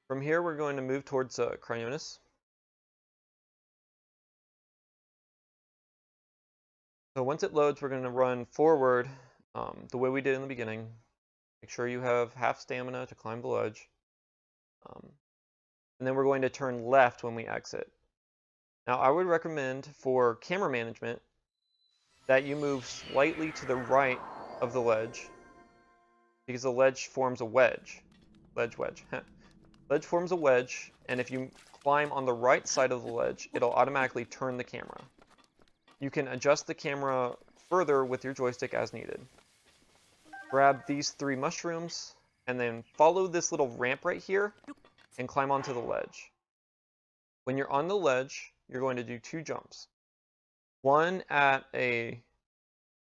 From here, we're going to move towards Cryonis. So once it loads, we're going to run forward the way we did in the beginning. Make sure you have half stamina to climb the ledge. And then we're going to turn left when we exit. Now, I would recommend for camera management that you move slightly to the right of the ledge, because the ledge forms a wedge. Ledge forms a wedge, and if you climb on the right side of the ledge, it'll automatically turn the camera. You can adjust the camera further with your joystick as needed. Grab these 3 mushrooms, and then follow this little ramp right here, and climb onto the ledge. When you're on the ledge, you're going to do 2 jumps. One at a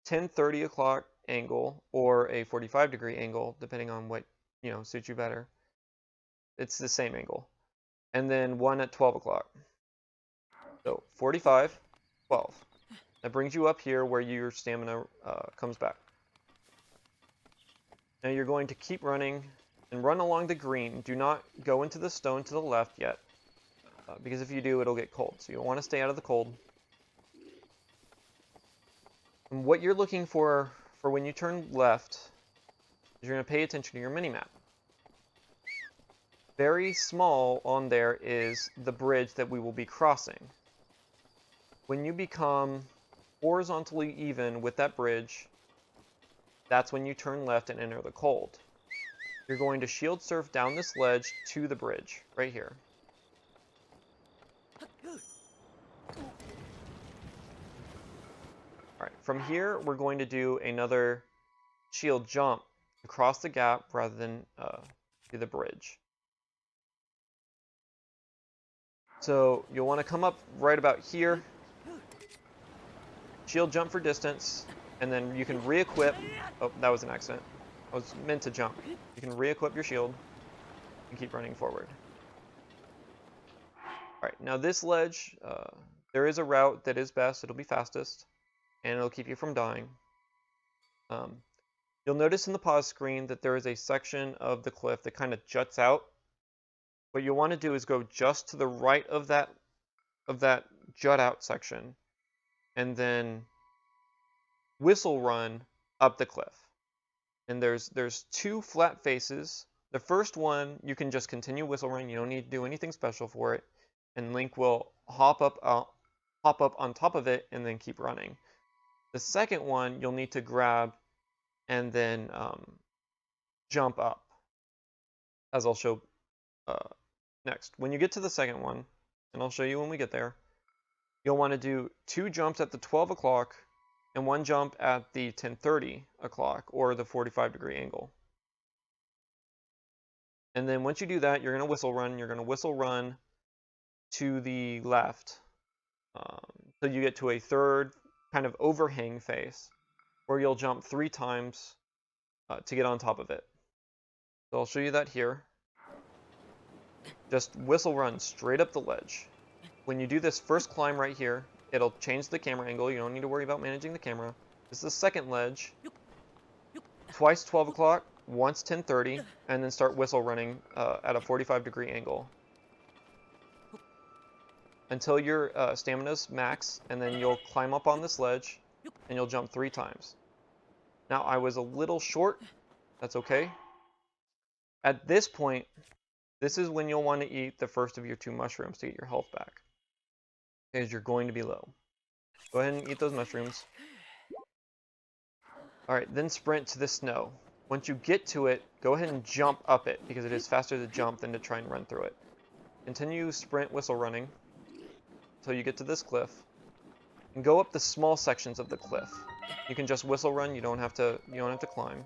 10-30 o'clock angle or a 45-degree angle, depending on what suits you better. It's the same angle. And then one at 12 o'clock. So 45, 12. That brings you up here where your stamina comes back. Now you're going to keep running and run along the green. Do not go into the stone to the left yet, because if you do, it'll get cold. So you'll want to stay out of the cold. And what you're looking for when you turn left is you're going to pay attention to your mini-map. Very small on there is the bridge that we will be crossing. When you become horizontally even with that bridge, that's when you turn left and enter the cold. You're going to shield surf down this ledge to the bridge, right here. Alright, from here, we're going to do another shield jump across the gap rather than do the bridge. So you'll want to come up right about here, shield jump for distance, and then you can re-equip. Oh, that was an accident. I was meant to jump. You can re-equip your shield and keep running forward. Alright, now this ledge, there is a route that is best. It'll be fastest, and it'll keep you from dying. You'll notice in the pause screen that there is a section of the cliff that kind of juts out. What you'll want to do is go just to the right of that jut out section, and then whistle run up the cliff. And there's 2 flat faces. The first one you can just continue whistle run. You don't need to do anything special for it, and Link will hop up on top of it and then keep running. The second one you'll need to grab and then jump up, as I'll show next. When you get to the second one, and I'll show you when we get there, you'll want to do 2 jumps at the 12 o'clock and 1 jump at the 10:30 o'clock or the 45-degree angle. And then once you do that, you're going to whistle run. You're going to whistle run to the left so you get to a third kind of overhang face where you'll jump 3 times to get on top of it. So I'll show you that here. Just whistle run straight up the ledge. When you do this first climb right here, it'll change the camera angle. You don't need to worry about managing the camera. This is the second ledge. Twice 12 o'clock, once 10:30, and then start whistle running at a 45-degree angle until your stamina's max, and then you'll climb up on this ledge and you'll jump 3 times. Now, I was a little short. That's okay. At this point, this is when you'll want to eat the first of your 2 mushrooms to get your health back, because you're going to be low. Go ahead and eat those mushrooms. Alright, then sprint to the snow. Once you get to it, go ahead and jump up it, because it is faster to jump than to try and run through it. Continue sprint whistle running until you get to this cliff, and go up the small sections of the cliff. You can just whistle run. You don't have to climb.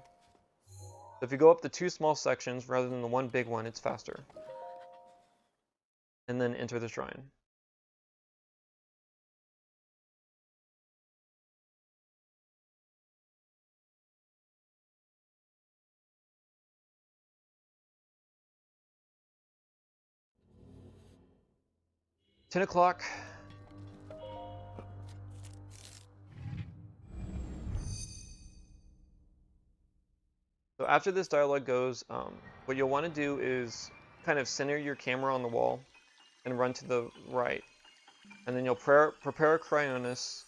So if you go up the 2 small sections rather than the 1 big one, it's faster. And then enter the shrine. $10 o'clock. So after this dialogue goes, what you'll want to do is kind of center your camera on the wall and run to the right. And then you'll prepare a Cryonis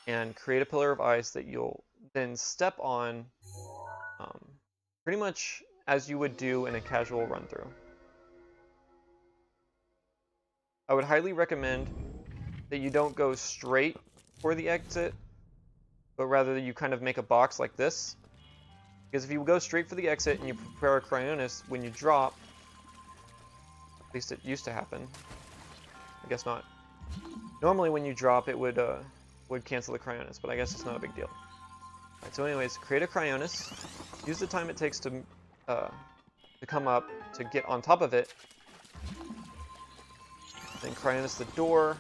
and create a pillar of ice that you'll then step on pretty much as you would do in a casual run through. I would highly recommend that you don't go straight for the exit, but rather you kind of make a box like this. Because if you go straight for the exit and you prepare a Cryonis, when you drop, at least it used to happen, I guess not. Normally when you drop it would cancel the Cryonis, but I guess it's not a big deal. Alright, so anyways, create a Cryonis, use the time it takes to come up to get on top of it, then Cryonis the door,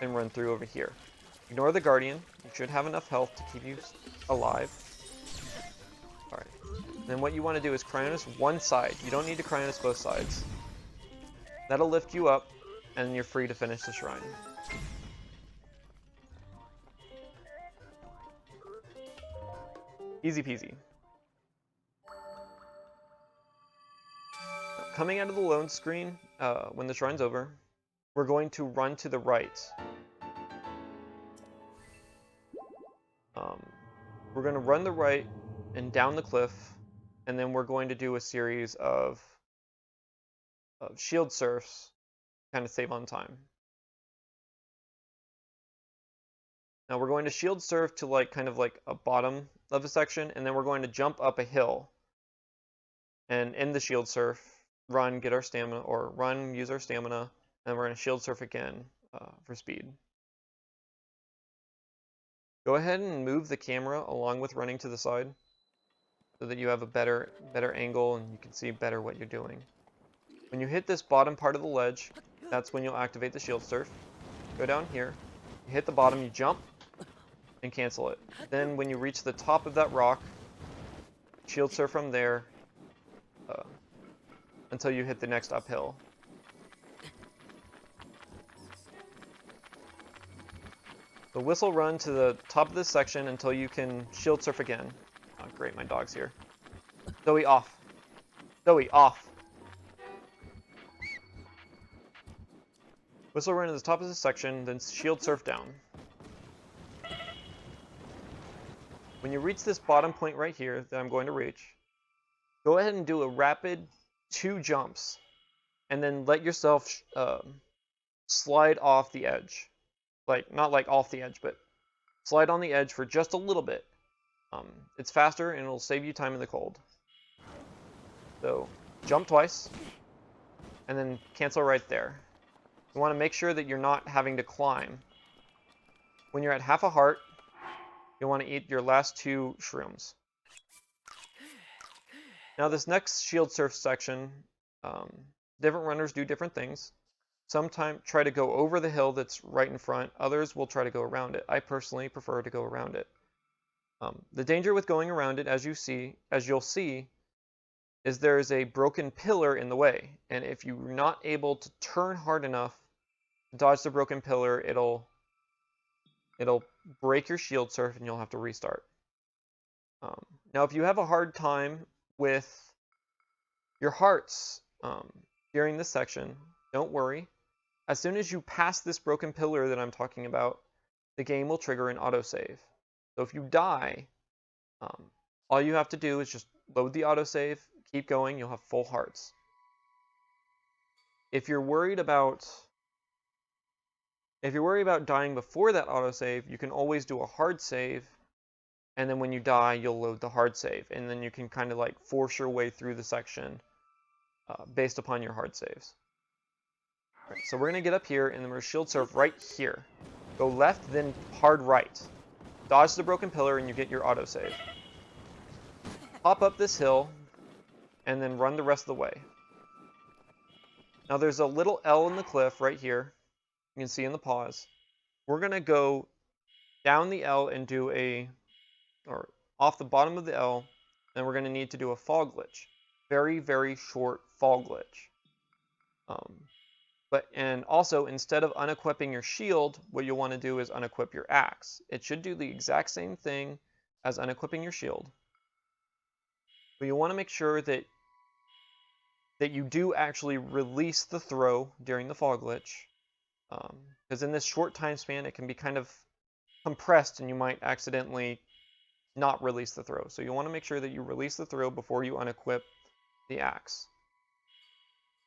and run through over here. Ignore the Guardian, you should have enough health to keep you alive. Alright, then what you want to do is Cryonis one side, you don't need to Cryonis both sides. That'll lift you up, and you're free to finish the shrine. Easy peasy. Coming out of the loan screen, when the shrine's over, we're going to run to the right. We're going to run the right and down the cliff, and then we're going to do a series of shield surfs, kind of save on time. Now we're going to shield surf to kind of like a bottom of a section, and then we're going to jump up a hill. And in the shield surf, run, get our stamina, or run, use our stamina, and we're going to shield surf again for speed. Go ahead and move the camera along with running to the side so that you have a better angle and you can see better what you're doing. When you hit this bottom part of the ledge, that's when you'll activate the shield surf. Go down here, you hit the bottom, you jump, and cancel it. Then when you reach the top of that rock, shield surf from there until you hit the next uphill. So whistle run to the top of this section until you can shield surf again. Oh great, my dog's here. Zoe, off. Zoe, off. Whistle run to the top of this section, then shield surf down. When you reach this bottom point right here that I'm going to reach, go ahead and do a rapid 2 jumps, and then let yourself slide off the edge. Not like off the edge, but slide on the edge for just a little bit. It's faster and it'll save you time in the cold. So jump twice, and then cancel right there. You want to make sure that you're not having to climb. When you're at half a heart, you'll want to eat your last 2 shrooms. Now this next shield surf section, different runners do different things. Sometimes try to go over the hill that's right in front. Others will try to go around it. I personally prefer to go around it. The danger with going around it, as you'll see, is there is a broken pillar in the way. And if you're not able to turn hard enough to dodge the broken pillar, it'll break your shield surf and you'll have to restart. Now, if you have a hard time with your hearts during this section, don't worry. As soon as you pass this broken pillar that I'm talking about, the game will trigger an autosave. So if you die, all you have to do is just load the autosave, keep going, you'll have full hearts. If you're worried about dying before that autosave, you can always do a hard save, and then when you die, you'll load the hard save, and then you can kind of like force your way through the section based upon your hard saves. Right, so we're going to get up here, and then we're shield surf right here. Go left, then hard right. Dodge the broken pillar, and you get your autosave. Hop up this hill, and then run the rest of the way. Now there's a little L in the cliff right here. You can see in the pause. We're going to go down the L and do or off the bottom of the L, and we're going to need to do a fall glitch. Very, very short fall glitch. And also, instead of unequipping your shield, what you'll want to do is unequip your axe. It should do the exact same thing as unequipping your shield. But you want to make sure that that you do actually release the throw during the fall glitch. Because in this short time span, it can be kind of compressed and you might accidentally not release the throw. So you want to make sure that you release the throw before you unequip the axe.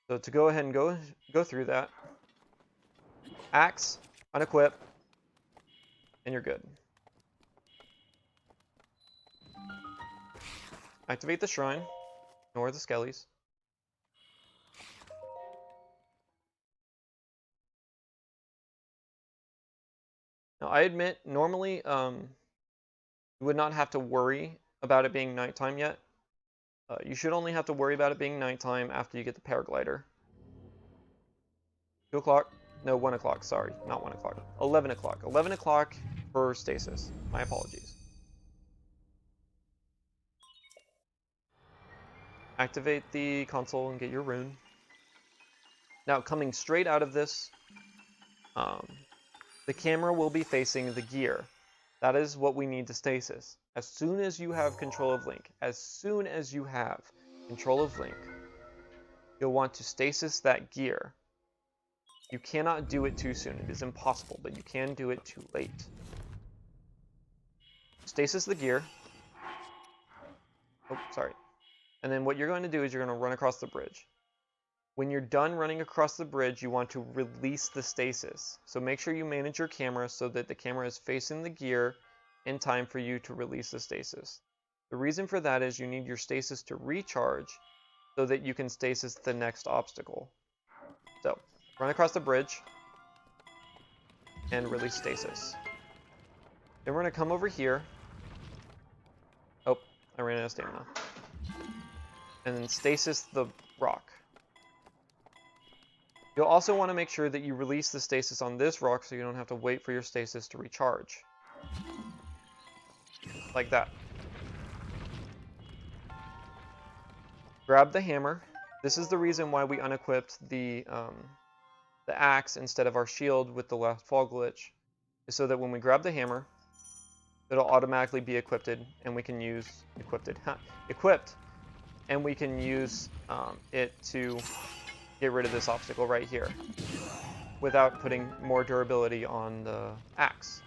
So to go ahead and go through that, axe, unequip, and you're good. Activate the shrine, ignore the skellies. Now I admit, normally you would not have to worry about it being nighttime yet. You should only have to worry about it being nighttime after you get the paraglider. 2 o'clock? No, 1 o'clock, sorry, not 1 o'clock. 11 o'clock. 11 o'clock for stasis. My apologies. Activate the console and get your rune. Now, coming straight out of this, the camera will be facing the gear. That is what we need to stasis. As soon as you have control of Link, you'll want to stasis that gear. You cannot do it too soon. It is impossible, but you can do it too late. Stasis the gear. Oh, sorry. And then what you're going to do is you're going to run across the bridge. When you're done running across the bridge, you want to release the stasis. So make sure you manage your camera so that the camera is facing the gear in time for you to release the stasis. The reason for that is you need your stasis to recharge so that you can stasis the next obstacle. So, run across the bridge and release stasis. Then we're going to come over here. Oh, I ran out of stamina. And then stasis the rock. You'll also want to make sure that you release the stasis on this rock so you don't have to wait for your stasis to recharge. Like that. Grab the hammer. This is the reason why we unequipped the axe instead of our shield with the last fall glitch, is so that when we grab the hammer, it'll automatically be equipped, and we can use equipped, and we can use it to get rid of this obstacle right here without putting more durability on the axe.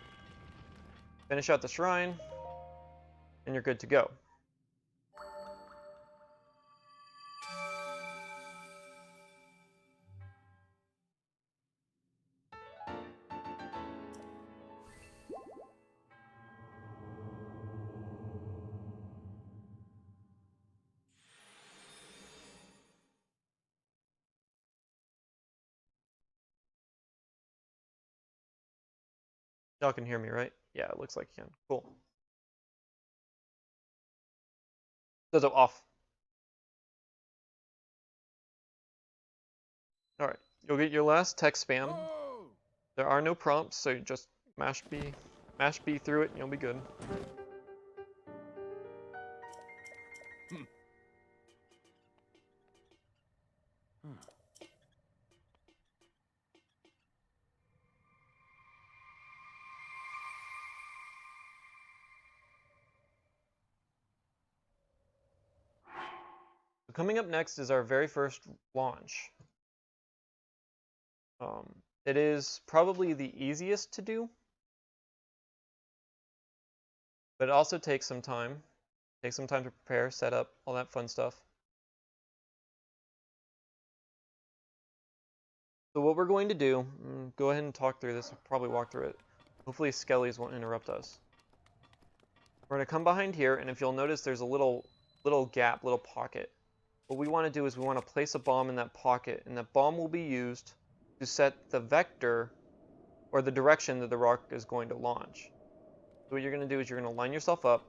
Finish out the shrine, and you're good to go. Y'all can hear me, right? Yeah, it looks like you can. Cool. So off. Alright, you'll get your last text spam. There are no prompts, so you just mash B through it and you'll be good. So coming up next is our very first launch. It is probably the easiest to do, but it also takes some time. Takes some time to prepare, set up, all that fun stuff. So what we're going to do, go ahead and talk through this. I'll probably walk through it. Hopefully skellies won't interrupt us. We're going to come behind here, and if you'll notice, there's a little gap, little pocket. What we want to do is we want to place a bomb in that pocket, and that bomb will be used to set the vector or the direction that the rock is going to launch. So what you're going to do is you're going to line yourself up,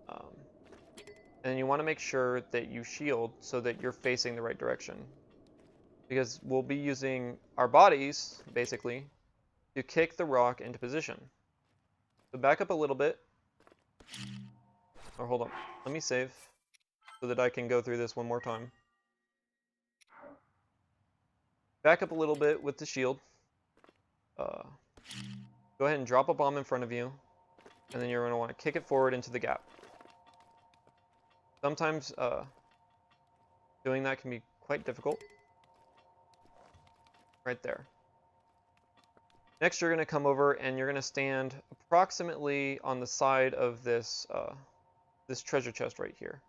and then you want to make sure that you shield so that you're facing the right direction. Because we'll be using our bodies, basically, to kick the rock into position. So back up a little bit. Or hold on, let me save so that I can go through this one more time. Back up a little bit with the shield. Go ahead and drop a bomb in front of you, and then you're going to want to kick it forward into the gap. Sometimes doing that can be quite difficult. Right there. Next, you're going to come over and you're going to stand approximately on the side of this this treasure chest right here.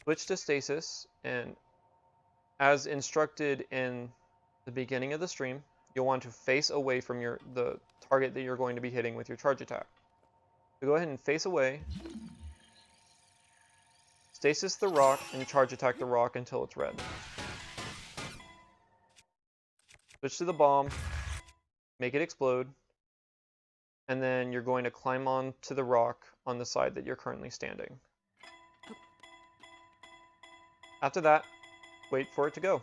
Switch to stasis, and as instructed in the beginning of the stream, you'll want to face away from the target that you're going to be hitting with your charge attack. So go ahead and face away, stasis the rock, and charge attack the rock until it's red. Switch to the bomb, make it explode, and then you're going to climb on to the rock on the side that you're currently standing. After that, wait for it to go.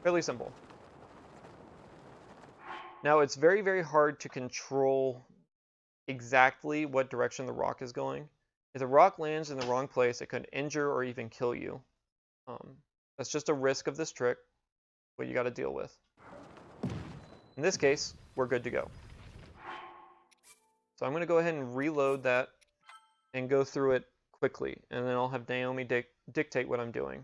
Fairly simple. Now, it's very, very hard to control exactly what direction the rock is going. If the rock lands in the wrong place, it could injure or even kill you. That's just a risk of this trick, what you got to deal with. In this case, we're good to go. So I'm going to go ahead and reload that and go through it quickly, and then I'll have Naomi dictate what I'm doing.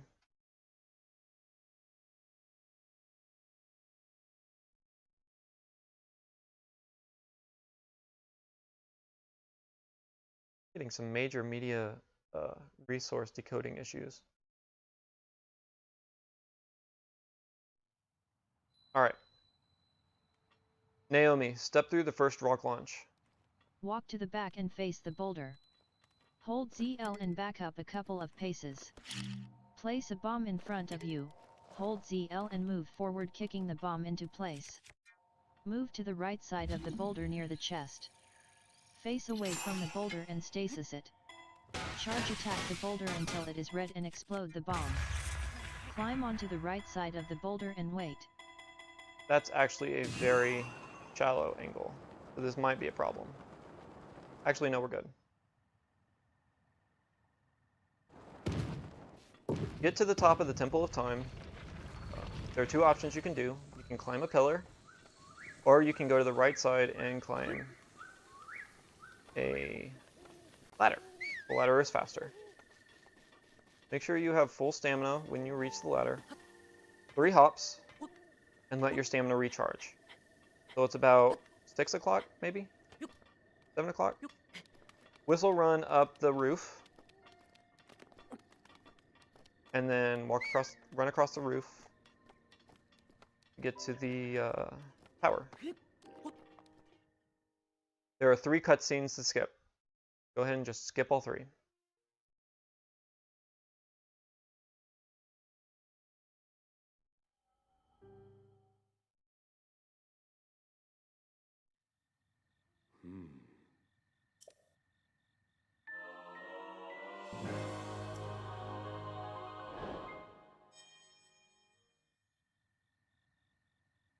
Getting some major media resource decoding issues. Alright. Naomi, step through the first rock launch. Walk to the back and face the boulder. Hold ZL and back up a couple of paces. Place a bomb in front of you, hold ZL and move forward, kicking the bomb into place. Move to the right side of the boulder near the chest. Face away from the boulder and stasis it. Charge attack the boulder until it is red and explode the bomb. Climb onto the right side of the boulder and wait. That's actually a very shallow angle, so this might be a problem. Actually, no, we're good. Get to the top of the Temple of Time. There are two options you can do. You can climb a pillar, or you can go to the right side and climb a ladder. The ladder is faster. Make sure you have full stamina when you reach the ladder. 3 hops, and let your stamina recharge. So it's about 6 o'clock, maybe? 7 o'clock? Whistle run up the roof, and then run across the roof. Get to the tower. There are 3 cutscenes to skip. Go ahead and just skip all 3.